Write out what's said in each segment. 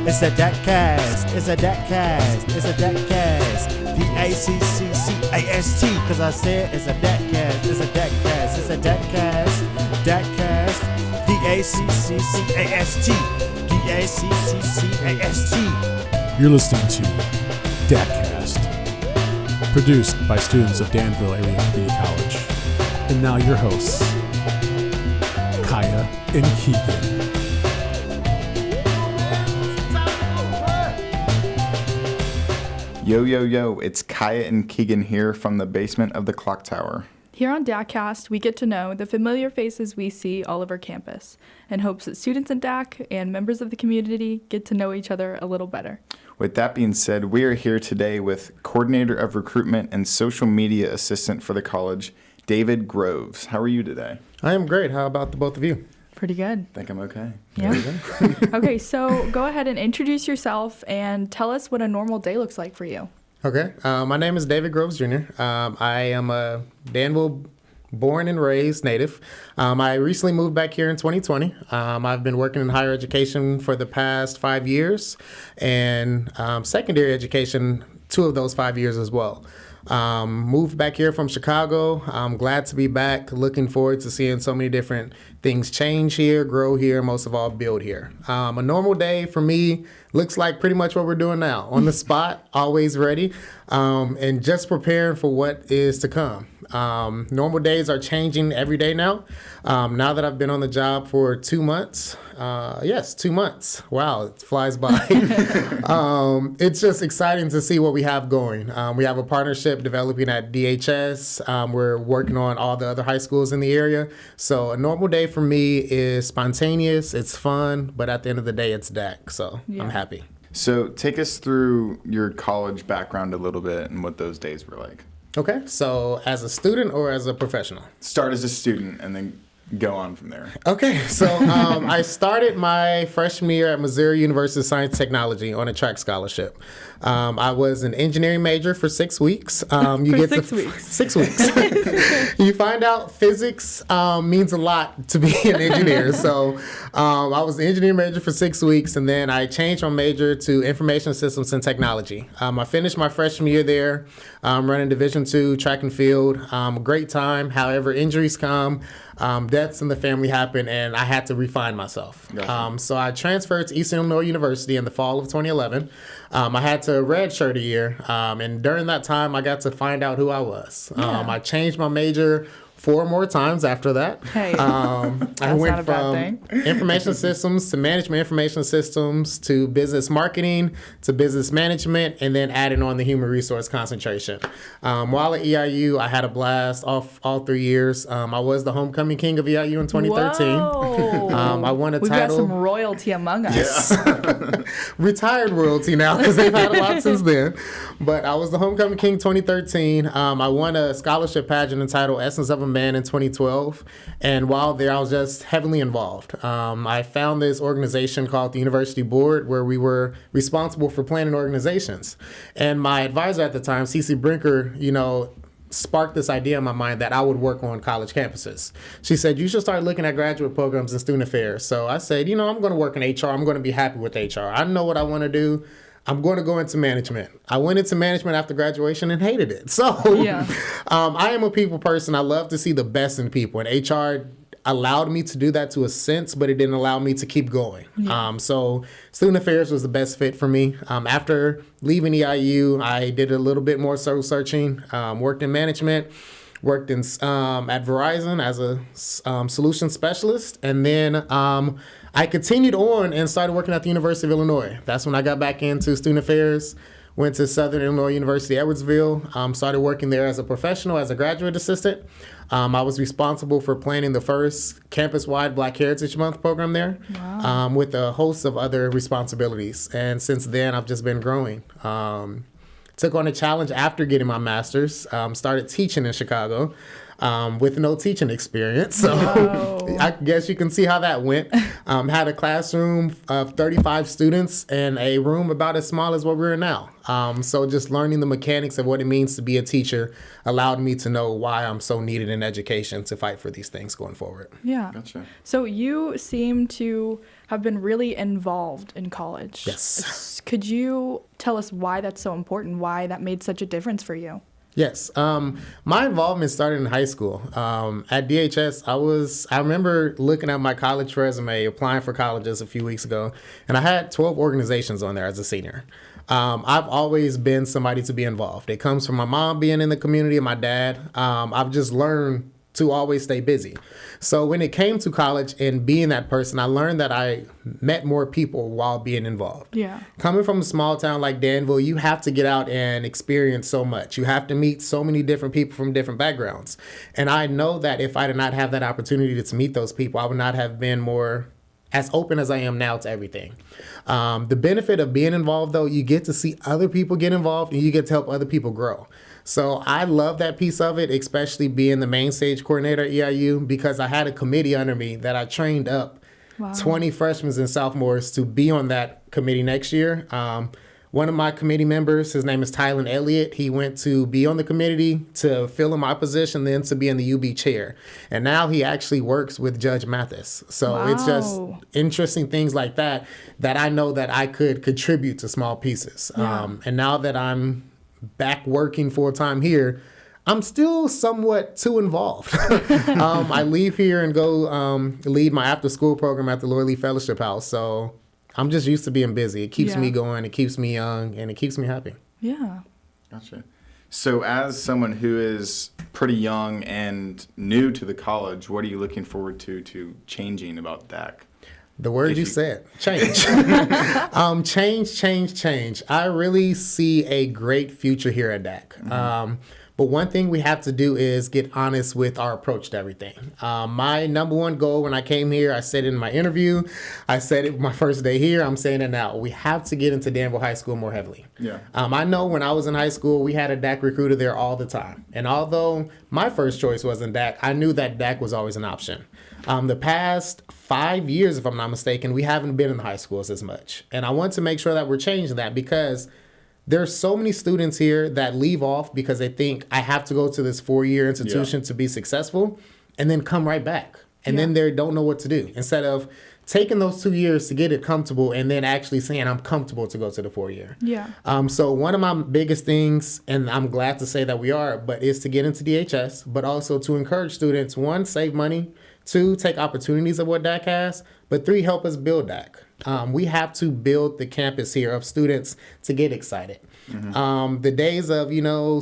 It's a DACCCAST. It's a DACCCAST. It's a DACCCAST. DACCCAST. Cause I said it's a DACCCAST. It's a DACCCAST. It's a DACCCAST. DACCCAST. DACCCAST. DACCCAST. You're listening to DACCCAST, produced by students of Danville Area Community College. And now your hosts, Kia and Keegan. Yo, yo, yo, it's Kia and Keegan here from the basement of the clock tower. Here on DACCCAST, we get to know the familiar faces we see all over campus in hopes that students in DAC and members of the community get to know each other a little better. With that being said, we are here today with Coordinator of Recruitment and Social Media Assistant for the college, David Groves. How are you today? I am great. How about the both of you? Pretty good. I think I'm okay. Yeah. Okay, so go ahead and introduce yourself and tell us what a normal day looks like for you. Okay. My name is David Groves Jr. I am a Danville born and raised native. I recently moved back here in 2020. I've been working in higher education for the past 5 years and secondary education 2 of those 5 years as well. Moved back here from Chicago. I'm glad to be back. Looking forward to seeing so many different things change here, grow here, most of all build here. A normal day for me looks like pretty much what we're doing now. On the spot, always ready, and just preparing for what is to come. Normal days are changing every day now. Now that I've been on the job for 2 months, 2 months. Wow, it flies by. It's just exciting to see what we have going. We have a partnership developing at DHS. We're working on all the other high schools in the area. So a normal day for me is spontaneous, it's fun, but at the end of the day, it's DAC. So yeah. I'm happy. So take us through your college background a little bit and what those days were like. Okay, so as a student or as a professional? Start as a student and then go on from there. Okay, so I started my freshman year at Missouri University Science Technology on a track scholarship. I was an engineering major for 6 weeks. You for 6 weeks. 6 weeks. You find out physics means a lot to be an engineer. So I was an engineering major for 6 weeks, and then I changed my major to information systems and technology. I finished my freshman year there, running Division II track and field. A great time. However, injuries come. Deaths in the family happened, and I had to refine myself. Gotcha. So I transferred to Eastern Illinois University in the fall of 2011. I had to redshirt a year, and during that time, I got to find out who I was. Yeah. I changed my major 4 more times after that. Hey, I went from information systems to management information systems to business marketing to business management, and then adding on the human resource concentration. While at EIU, I had a blast all 3 years. I was the homecoming king of EIU in 2013. I won a title. We've got some royalty among us. Yeah. Retired royalty now because they've had a lot since then. But I was the homecoming king 2013. I won a scholarship pageant entitled Essence of a Man in 2012, and while there I was just heavily involved. I found this organization called the University Board where we were responsible for planning organizations, and my advisor at the time, CC Brinker, sparked this idea in my mind that I would work on college campuses. She said, you should start looking at graduate programs and student affairs. So I said, I'm going to work in HR. I'm going to be happy with HR. I know what I want to do. I'm going to go into management. I went into management after graduation and hated it. So yeah. I am a people person. I love to see the best in people. And HR allowed me to do that to a sense, but it didn't allow me to keep going. Yeah. So student affairs was the best fit for me. After leaving EIU, I did a little bit more soul searching, worked in management, worked in at Verizon as a solution specialist, and then I continued on and started working at the University of Illinois. That's when I got back into student affairs, went to Southern Illinois University, Edwardsville, started working there as a professional, as a graduate assistant. I was responsible for planning the first campus-wide Black Heritage Month program there. Wow. With a host of other responsibilities. And since then, I've just been growing. Took on a challenge after getting my master's, started teaching in Chicago. with no teaching experience. So Whoa. I guess you can see how that went. Had a classroom of 35 students and a room about as small as what we're in now. So just learning the mechanics of what it means to be a teacher allowed me to know why I'm so needed in education to fight for these things going forward. Yeah. Gotcha. So you seem to have been really involved in college. Yes. Could you tell us why that's so important? Why that made such a difference for you? Yes. My involvement started in high school. At DHS, I remember looking at my college resume, applying for colleges a few weeks ago, and I had 12 organizations on there as a senior. I've always been somebody to be involved. It comes from my mom being in the community and my dad. I've just learned to always stay busy. So when it came to college and being that person, I learned that I met more people while being involved. Yeah. Coming from a small town like Danville, you have to get out and experience so much. You have to meet so many different people from different backgrounds. And I know that if I did not have that opportunity to meet those people, I would not have been more as open as I am now to everything. The benefit of being involved, though, you get to see other people get involved and you get to help other people grow. So I love that piece of it, especially being the main stage coordinator at EIU, because I had a committee under me that I trained up 20 freshmen and sophomores to be on that committee next year. One of my committee members, his name is Tylen Elliott. He went to be on the committee to fill in my position, then to be in the UB chair. And now he actually works with Judge Mathis. So it's just interesting things like that I know that I could contribute to small pieces. Yeah. And now that I'm back working full time here, I'm still somewhat too involved. I leave here and go lead my after school program at the Loy Lee Fellowship House. So I'm just used to being busy. It keeps me going, it keeps me young, and it keeps me happy. Yeah. Gotcha. So as someone who is pretty young and new to the college, what are you looking forward to changing about DAC? The word you said, change. Change. I really see a great future here at DAC. Mm-hmm. But one thing we have to do is get honest with our approach to everything. My number one goal when I came here, I said it in my interview, I said it my first day here, I'm saying it now. We have to get into Danville High School more heavily. Yeah. I know when I was in high school, we had a DAC recruiter there all the time. And although my first choice wasn't DAC, I knew that DAC was always an option. The past 5 years, if I'm not mistaken, we haven't been in the high schools as much. And I want to make sure that we're changing that because there's so many students here that leave off because they think I have to go to this 4-year institution to be successful and then come right back. And then they don't know what to do. Instead of taking those 2 years to get it comfortable and then actually saying I'm comfortable to go to the 4-year. Yeah. So one of my biggest things, and I'm glad to say that we are, but is to get into DHS, but also to encourage students, 1, save money, 2, take opportunities of what DAC has, but 3, help us build DAC. We have to build the campus here of students to get excited. Mm-hmm. The days of,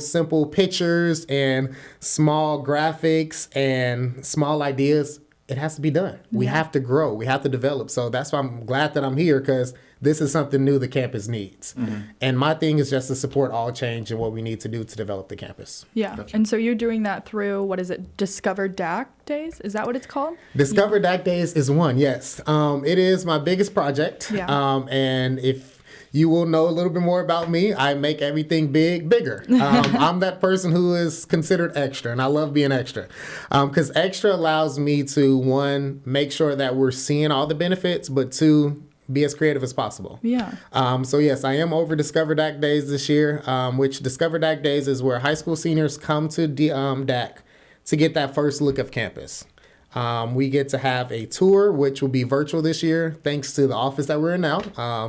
simple pictures and small graphics and small ideas, it has to be done. We have to grow. We have to develop. So that's why I'm glad that I'm here because this is something new the campus needs. Mm-hmm. And my thing is just to support all change and what we need to do to develop the campus. Yeah. Gotcha. And so you're doing that through, what is it, Discover DAC Days? Is that what it's called? Discover DAC Days is one, yes. It is my biggest project. Yeah. And if you will know a little bit more about me, I make everything bigger. I'm that person who is considered extra, and I love being extra. Because extra allows me to, 1, make sure that we're seeing all the benefits, but 2, be as creative as possible. Yeah. So yes, I am over Discover DAC Days this year, which Discover DAC Days is where high school seniors come to DAC to get that first look of campus. We get to have a tour, which will be virtual this year, thanks to the office that we're in now.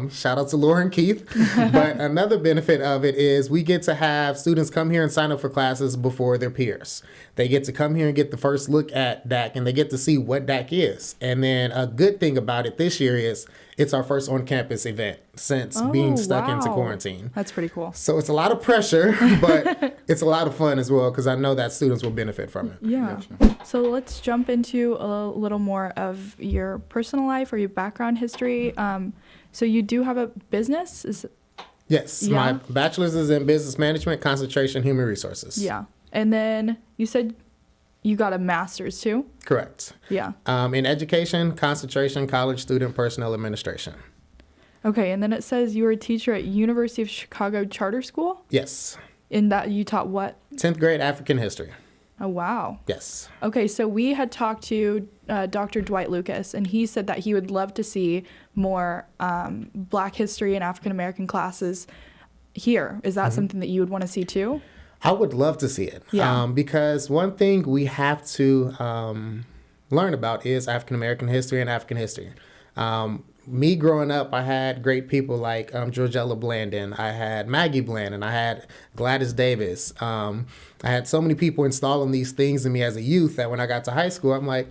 Shout out to Laura and Keith. But another benefit of it is we get to have students come here and sign up for classes before their peers. They get to come here and get the first look at DAC, and they get to see what DAC is. And then a good thing about it this year is it's our first on-campus event since being stuck into quarantine. That's pretty cool. So it's a lot of pressure, but it's a lot of fun as well because I know that students will benefit from it. Yeah. Gotcha. So let's jump into a little more of your personal life or your background history. So you do have a business? Yes. Yeah. My bachelor's is in business management, concentration, human resources. Yeah. And then you said you got a master's too? Correct. Yeah. In education, concentration, college student personnel administration. Okay, and then it says you were a teacher at University of Chicago Charter School? Yes. In that you taught what? 10th grade African history. Oh, wow. Yes. Okay, so we had talked to Dr. Dwight Lucas, and he said that he would love to see more Black history and African American classes here. Is that something that you would want to see too? I would love to see it. Yeah. Because one thing we have to learn about is African American history and African history. Me growing up, I had great people like Georgella Blandon. I had Maggie Blandon. I had Gladys Davis. I had so many people installing these things in me as a youth that when I got to high school, I'm like,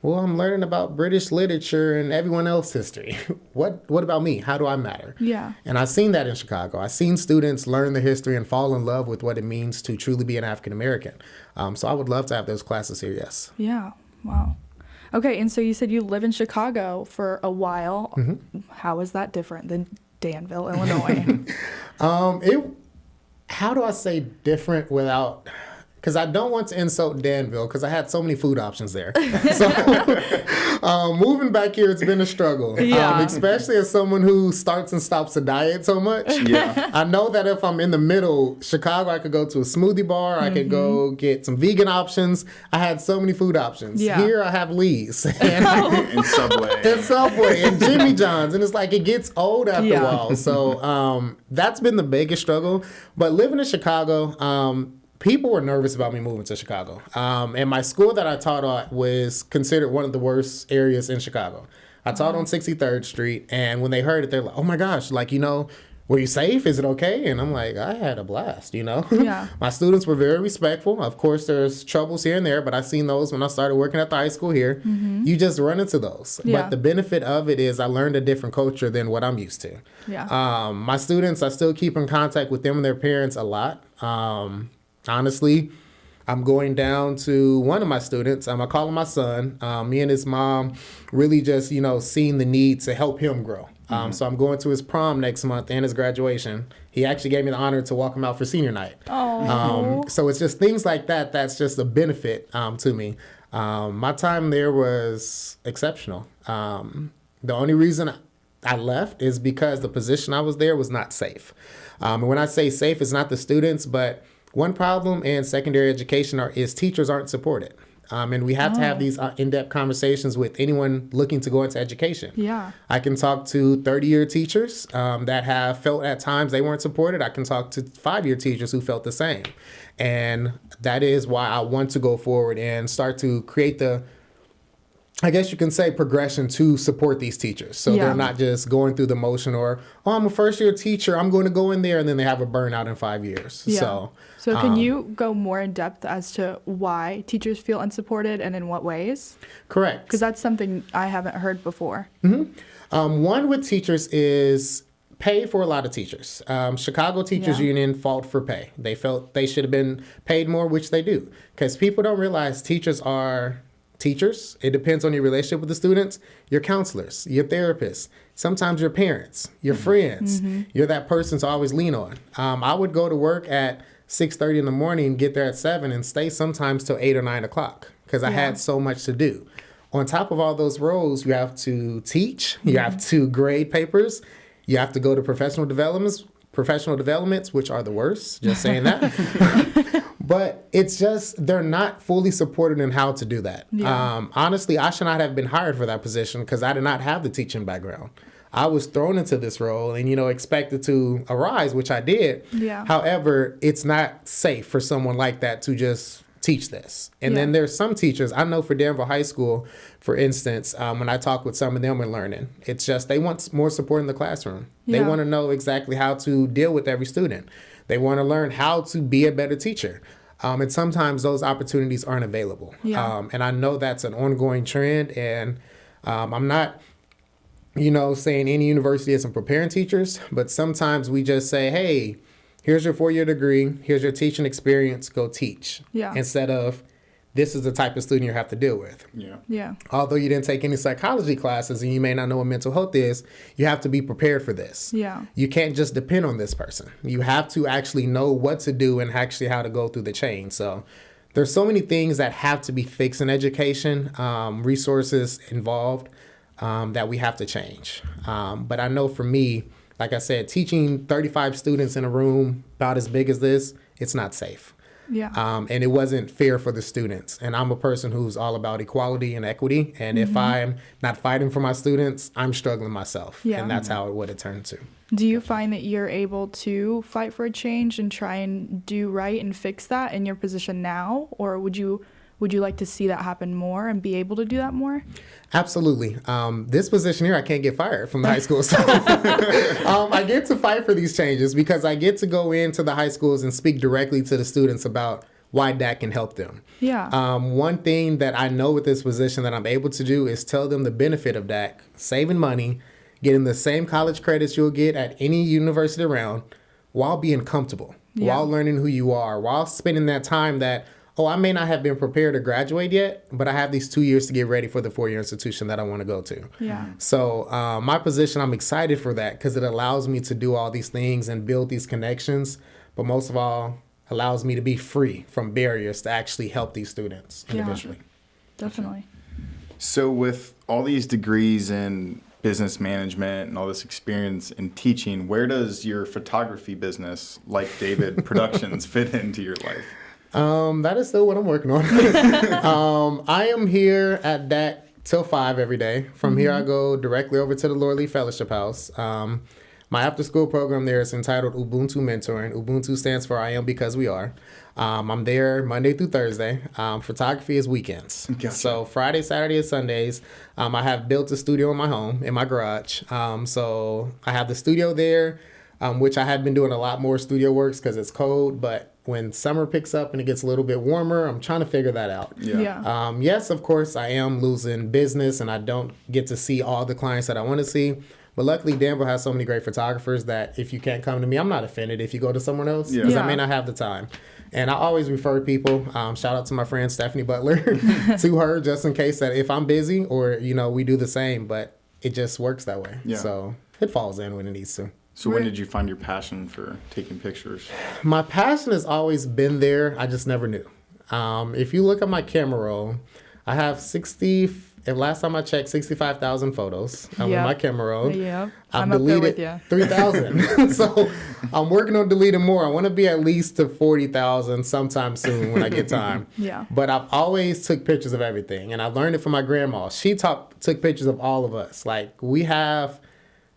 well, I'm learning about British literature and everyone else's history. What about me? How do I matter? Yeah. And I've seen that in Chicago. I've seen students learn the history and fall in love with what it means to truly be an African American. So I would love to have those classes here, yes. Yeah. Wow. Okay, and so you said you live in Chicago for a while. How is that different than Danville, Illinois? How do I say different without... Because I don't want to insult Danville because I had so many food options there. So moving back here, it's been a struggle. Yeah. Especially as someone who starts and stops a diet so much. Yeah. I know that if I'm in the middle, Chicago, I could go to a smoothie bar. I could go get some vegan options. I had so many food options. Yeah. Here I have Lee's. And Subway. And Subway and Jimmy John's. And it's like it gets old after Yeah. a while. So that's been the biggest struggle. But living in Chicago, people were nervous about me moving to Chicago. And my school that I taught at was considered one of the worst areas in Chicago. I taught on 63rd Street. And when they heard it, they're like, oh my gosh, like, were you safe? Is it okay? And I'm like, I had a blast, Yeah. My students were very respectful. Of course, there's troubles here and there, but I seen those when I started working at the high school here. You just run into those. Yeah. But the benefit of it is I learned a different culture than what I'm used to. Yeah. My students, I still keep in contact with them and their parents a lot. Honestly, I'm going down to one of my students. I call him my son. Me and his mom really just, seeing the need to help him grow. So I'm going to his prom next month and his graduation. He actually gave me the honor to walk him out for senior night. Oh. So it's just things like that. That's just a benefit to me. My time there was exceptional. The only reason I left is because the position I was there was not safe. And when I say safe, it's not the students, but one problem in secondary education is teachers aren't supported. And we have to have these in-depth conversations with anyone looking to go into education. Yeah. I can talk to 30-year teachers that have felt at times they weren't supported. I can talk to 5-year teachers who felt the same. And that is why I want to go forward and start to create the, I guess you can say, progression to support these teachers. So Yeah. they're not just going through the motion or, oh, I'm a first-year teacher, I'm going to go in there, and then they have a burnout in 5 years. Yeah. So can you go more in depth as to why teachers feel unsupported and in what ways? Correct. Because that's something I haven't heard before. One with teachers is pay for a lot of teachers. Chicago Teachers Yeah. Union fought for pay. They felt they should have been paid more, which they do. Because people don't realize teachers are teachers. It depends on your relationship with the students, your counselors, your therapists, sometimes your parents, your friends. You're that person to always lean on. I would go to work at 6:30 in the morning, get there at 7, and stay sometimes till 8 or 9 o'clock because I Yeah. had so much to do. On top of all those roles, you have to teach, you have to grade papers, you have to go to professional developments, which are the worst, just saying that. But it's just, they're not fully supported in how to do that. Yeah. Honestly, I should not have been hired for that position because I did not have the teaching background. I was thrown into this role and, expected to arise, which I did. Yeah. However, it's not safe for someone like that to just teach this. And then there's some teachers, I know for Danville High School, for instance, when I talk with some of them when learning, it's just they want more support in the classroom. They Yeah. want to know exactly how to deal with every student. They want to learn how to be a better teacher. And sometimes those opportunities aren't available. Yeah. And I know that's an ongoing trend. And I'm not, saying any university isn't preparing teachers, but sometimes we just say, hey, here's your 4-year degree, here's your teaching experience, go teach. Yeah. Instead of, this is the type of student you have to deal with. Yeah. Yeah. Although you didn't take any psychology classes and you may not know what mental health is, you have to be prepared for this. Yeah. You can't just depend on this person. You have to actually know what to do and actually how to go through the chain. So there's so many things that have to be fixed in education, resources involved that we have to change. But I know for me, like I said, teaching 35 students in a room about as big as this, it's not safe. Yeah. And it wasn't fair for the students. And I'm a person who's all about equality and equity. And if I'm not fighting for my students, I'm struggling myself. Yeah. And that's how what it turned to. Do you find that you're able to fight for a change and try and do right and fix that in your position now? Or would you like to see that happen more and be able to do that more? Absolutely. This position here, I can't get fired from the high school. So I get to fight for these changes because I get to go into the high schools and speak directly to the students about why DAC can help them. Yeah. One thing that I know with this position that I'm able to do is tell them the benefit of DAC, saving money, getting the same college credits you'll get at any university around while being comfortable, while learning who you are, while spending that time that, I may not have been prepared to graduate yet, but I have these 2 years to get ready for the 4-year institution that I want to go to. Yeah. So my position, I'm excited for that because it allows me to do all these things and build these connections, but most of all, allows me to be free from barriers to actually help these students individually. Definitely. So with all these degrees in business management and all this experience in teaching, where does your photography business, like David Productions, fit into your life? That is still what I'm working on. I am here at DAC till 5 every day. From here, I go directly over to the Lord Lee Fellowship House. My after-school program there is entitled Ubuntu Mentoring. Ubuntu stands for I Am Because We Are. I'm there Monday through Thursday. Photography is weekends. Gotcha. So Friday, Saturday, and Sundays, I have built a studio in my home, in my garage. So I have the studio there, which I have been doing a lot more studio works because it's cold, but when summer picks up and it gets a little bit warmer, I'm trying to figure that out. Yeah. Yes, of course, I am losing business and I don't get to see all the clients that I want to see. But luckily, Danville has so many great photographers that if you can't come to me, I'm not offended if you go to someone else because I may not have the time. And I always refer people, shout out to my friend Stephanie Butler, to her just in case that if I'm busy or, we do the same, but it just works that way. Yeah. So it falls in when it needs to. So when did you find your passion for taking pictures? My passion has always been there. I just never knew. If you look at my camera roll, I have last time I checked, 65,000 photos with my camera roll. Yeah. I've I'm up there deleted with you. 3,000. So I'm working on deleting more. I want to be at least to 40,000 sometime soon when I get time. Yeah. But I've always took pictures of everything. And I learned it from my grandma. She took pictures of all of us. Like we have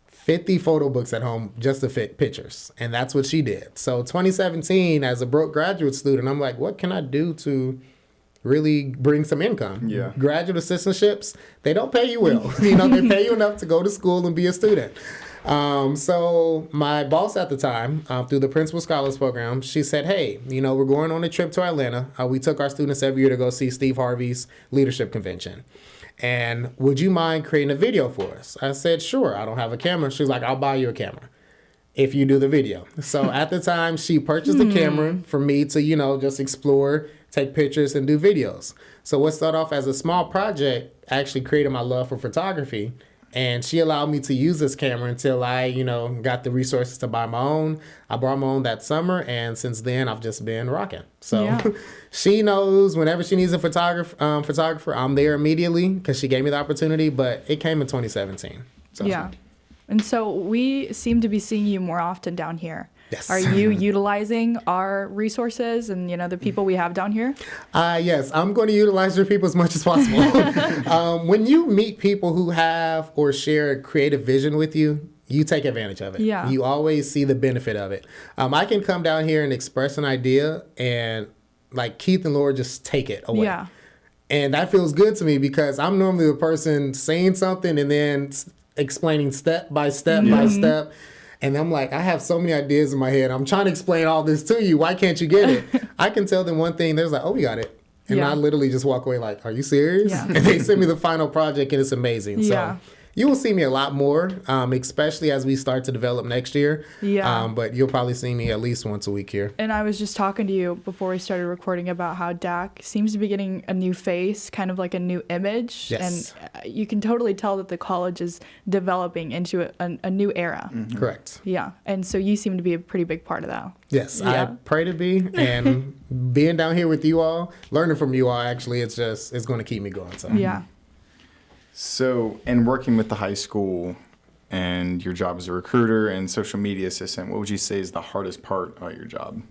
50 photo books at home just to fit pictures. And that's what she did. So 2017, as a broke graduate student, I'm like, what can I do to really bring some income? Yeah. Graduate assistantships, they don't pay you well. They pay you enough to go to school and be a student. So my boss at the time, through the Principal Scholars Program, she said, hey, we're going on a trip to Atlanta. We took our students every year to go see Steve Harvey's leadership convention. And would you mind creating a video for us? I said, sure. I don't have a camera. She's like, I'll buy you a camera if you do the video. So at the time, she purchased a camera for me to, just explore, take pictures, and do videos. So what started off as a small project actually created my love for photography. And she allowed me to use this camera until I, got the resources to buy my own. I bought my own that summer, and since then, I've just been rocking. So she knows whenever she needs a photographer, I'm there immediately because she gave me the opportunity, but it came in 2017. So. Yeah. And so we seem to be seeing you more often down here. Yes. Are you utilizing our resources and, the people we have down here? Yes, I'm going to utilize your people as much as possible. When you meet people who have or share a creative vision with you, you take advantage of it. Yeah. You always see the benefit of it. I can come down here and express an idea and like Keith and Laura just take it away. Yeah. And that feels good to me because I'm normally the person saying something and then explaining step by step by step. And I'm like, I have so many ideas in my head. I'm trying to explain all this to you. Why can't you get it? I can tell them one thing. They're like, oh, we got it. And I literally just walk away like, are you serious? Yeah. And they send me the final project and it's amazing. Yeah. So you will see me a lot more, especially as we start to develop next year. Yeah. But you'll probably see me at least once a week here. And I was just talking to you before we started recording about how DAC seems to be getting a new face, kind of like a new image. Yes. And you can totally tell that the college is developing into a new era. Mm-hmm. Correct. Yeah. And so you seem to be a pretty big part of that. Yes, Yeah. I pray to be. And being down here with you all, learning from you all, actually, it's going to keep me going. So. Yeah. So, in working with the high school and your job as a recruiter and social media assistant, what would you say is the hardest part about your job?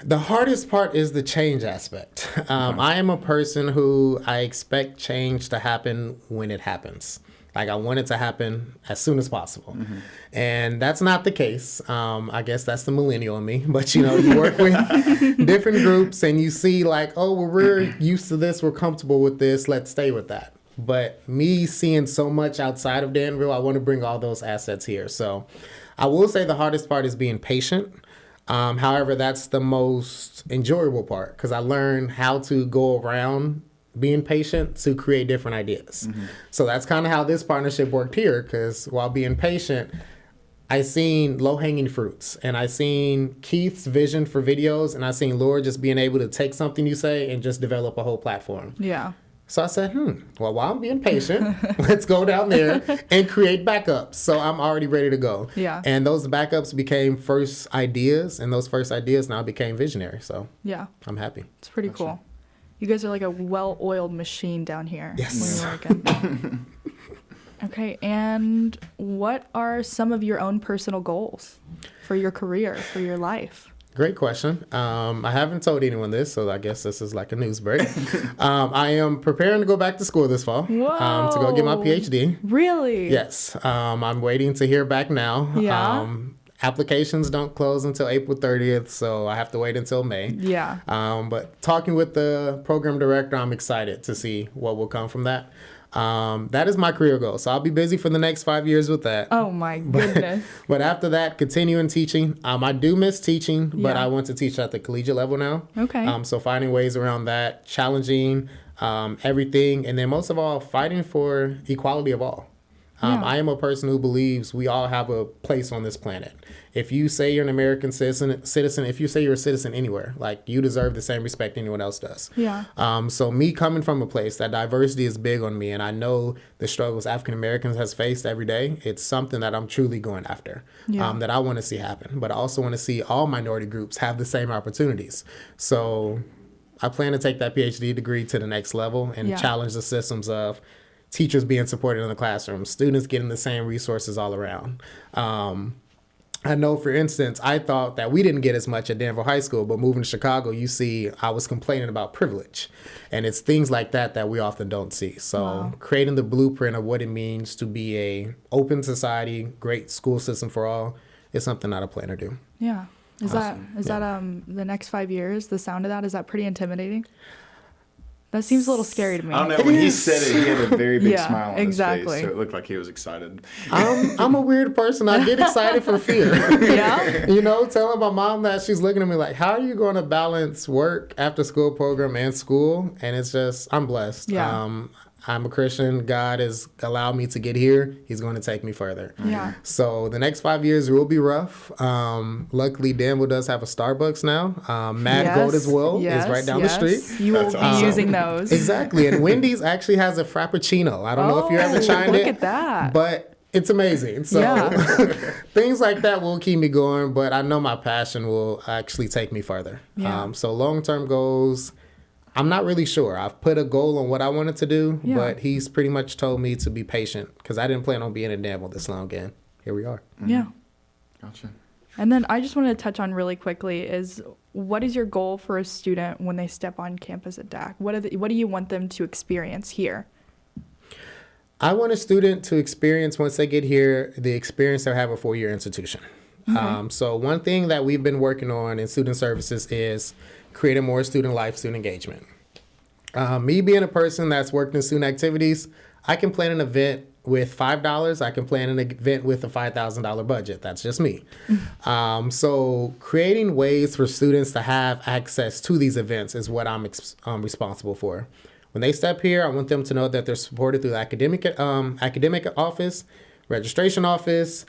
The hardest part is the change aspect. I am a person who I expect change to happen when it happens. Like, I want it to happen as soon as possible. Mm-hmm. And that's not the case. I guess that's the millennial in me. But, you work with different groups and you see like, oh, well, we're used to this. We're comfortable with this. Let's stay with that. But me seeing so much outside of Danville, I want to bring all those assets here. So I will say the hardest part is being patient. However, that's the most enjoyable part because I learned how to go around being patient to create different ideas. Mm-hmm. So that's kind of how this partnership worked here, because while being patient, I seen low-hanging fruits, and I seen Keith's vision for videos, and I seen Laura just being able to take something you say and just develop a whole platform. Yeah. So I said, well, while I'm being patient, let's go down there and create backups. So I'm already ready to go. Yeah. And those backups became first ideas, and those first ideas now became visionary. So yeah, I'm happy. It's pretty cool. You guys are like a well-oiled machine down here. Yes. When you're working. Okay, and what are some of your own personal goals for your career, for your life? Great question. I haven't told anyone this, so I guess this is like a news break. I am preparing to go back to school this fall to go get my PhD. Really? Yes. I'm waiting to hear back now. Yeah. Applications don't close until April 30th, so I have to wait until May. Yeah. But talking with the program director, I'm excited to see what will come from that. That is my career goal. So I'll be busy for the next 5 years with that. Oh my goodness. But after that, continuing teaching. I do miss teaching, but I want to teach at the collegiate level now. Okay. So finding ways around that, challenging everything, and then most of all, fighting for equality of all. I am a person who believes we all have a place on this planet. If you say you're an American citizen, if you say you're a citizen anywhere, like, you deserve the same respect anyone else does. Yeah. So me coming from a place that diversity is big on me, and I know the struggles African Americans has faced every day, it's something that I'm truly going after, that I want to see happen. But I also want to see all minority groups have the same opportunities. So I plan to take that PhD degree to the next level and challenge the systems of teachers being supported in the classroom, students getting the same resources all around. I know, for instance, I thought that we didn't get as much at Danville High School, but moving to Chicago, you see, I was complaining about privilege. And it's things like that that we often don't see. So creating the blueprint of what it means to be a open society, great school system for all, is something that I plan to do. Yeah. Is that the next 5 years, the sound of that, is that pretty intimidating? That seems a little scary to me. I don't know. When he said it, he had a very big smile on his face, so it looked like he was excited. I'm a weird person. I get excited for fear. Yeah. Telling my mom that, she's looking at me like, how are you going to balance work, after school program, and school? And it's just, I'm blessed. Yeah. I'm a Christian. God has allowed me to get here. He's going to take me further. Yeah. So the next 5 years will be rough. Luckily, Danville does have a Starbucks now. Mad Gold as well is right down the street. You will be using those. Exactly. And Wendy's actually has a Frappuccino. I don't know if you ever tried it. Look at that. But it's amazing. So things like that will keep me going. But I know my passion will actually take me further. Yeah. So long-term goals, I'm not really sure. I've put a goal on what I wanted to do, but he's pretty much told me to be patient because I didn't plan on being in Danville this long, and here we are. Mm-hmm. Yeah. Gotcha. And then I just wanted to touch on really quickly is, what is your goal for a student when they step on campus at DAC? What do you want them to experience here? I want a student to experience, once they get here, the experience they have a 4-year institution. Mm-hmm. So one thing that we've been working on in student services is creating more student life, student engagement. Me being a person that's worked in student activities, I can plan an event with $5. I can plan an event with a $5,000 budget. That's just me. So creating ways for students to have access to these events is what I'm responsible for. When they step here, I want them to know that they're supported through the academic office, registration office,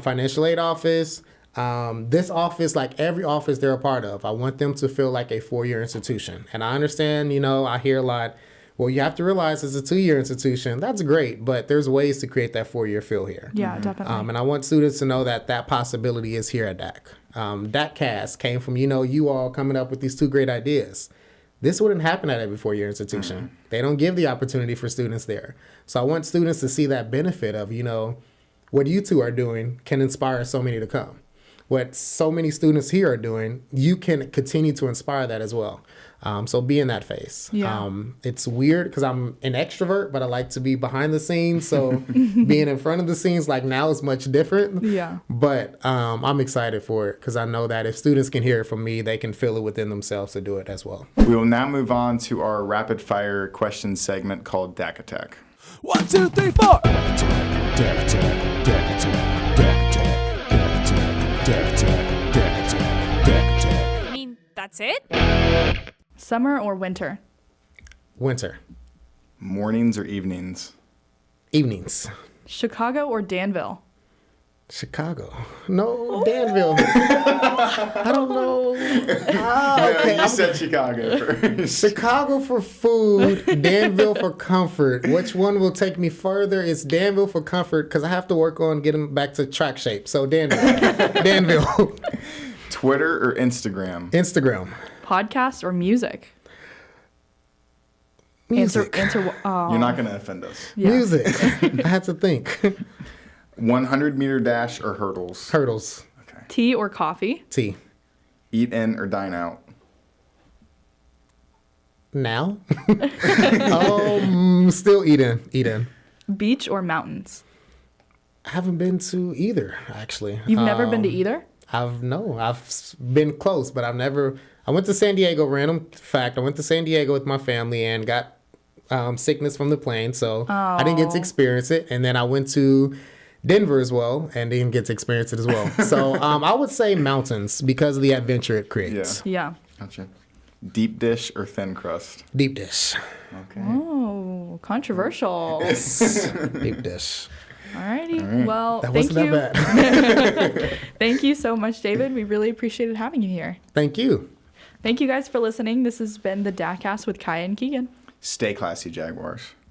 financial aid office, this office, like every office they're a part of. I want them to feel like a 4-year institution. And I understand, I hear a lot, well, you have to realize it's a 2-year institution. That's great, but there's ways to create that 4-year feel here. Yeah, definitely. And I want students to know that that possibility is here at DAC. DACCAST came from, you all coming up with these 2 great ideas. This wouldn't happen at every 4-year institution. Mm-hmm. They don't give the opportunity for students there. So I want students to see that benefit of, what you two are doing can inspire so many to come. what so many students here are doing, you can continue to inspire that as well. So be in that phase. Yeah. It's weird because I'm an extrovert, but I like to be behind the scenes. So being in front of the scenes like now is much different. Yeah. But I'm excited for it because I know that if students can hear it from me, they can feel it within themselves to do it as well. We will now move on to our rapid fire question segment called DAC Attack. 1, 2, 3, 4. Deck attack, deck attack, deck attack, deck attack, deck attack, deck attack, deck attack, deck attack. I mean, that's it? Summer or winter? Winter. Mornings or evenings? Evenings. Chicago or Danville? Chicago. No, Danville. I don't know. Okay. You said Chicago first. Chicago for food, Danville for comfort. Which one will take me further? It's Danville for comfort because I have to work on getting back to track shape. So Danville. Danville. Twitter or Instagram? Instagram. Podcast or music? Music. You're not going to offend us. Yeah. Music. I had to think. 100-meter dash or hurdles? Hurdles. Okay. Tea or coffee? Tea. Eat in or dine out? Now? Still eat in. Eat in. Beach or mountains? I haven't been to either, actually. You've never been to either? I've been close, but I went to San Diego, random fact. I went to San Diego with my family and got sickness from the plane, so I didn't get to experience it. And then I went to Denver as well and didn't get to experience it as well. So I would say mountains because of the adventure it creates. Yeah. Gotcha. Deep dish or thin crust? Deep dish. Okay. Oh, controversial. Deep dish. Alrighty. Well, That thank wasn't you. that bad. Thank you so much, David. We really appreciated having you here. Thank you. Thank you guys for listening. This has been the DACCAST with Kia and Keegan. Stay classy, Jaguars.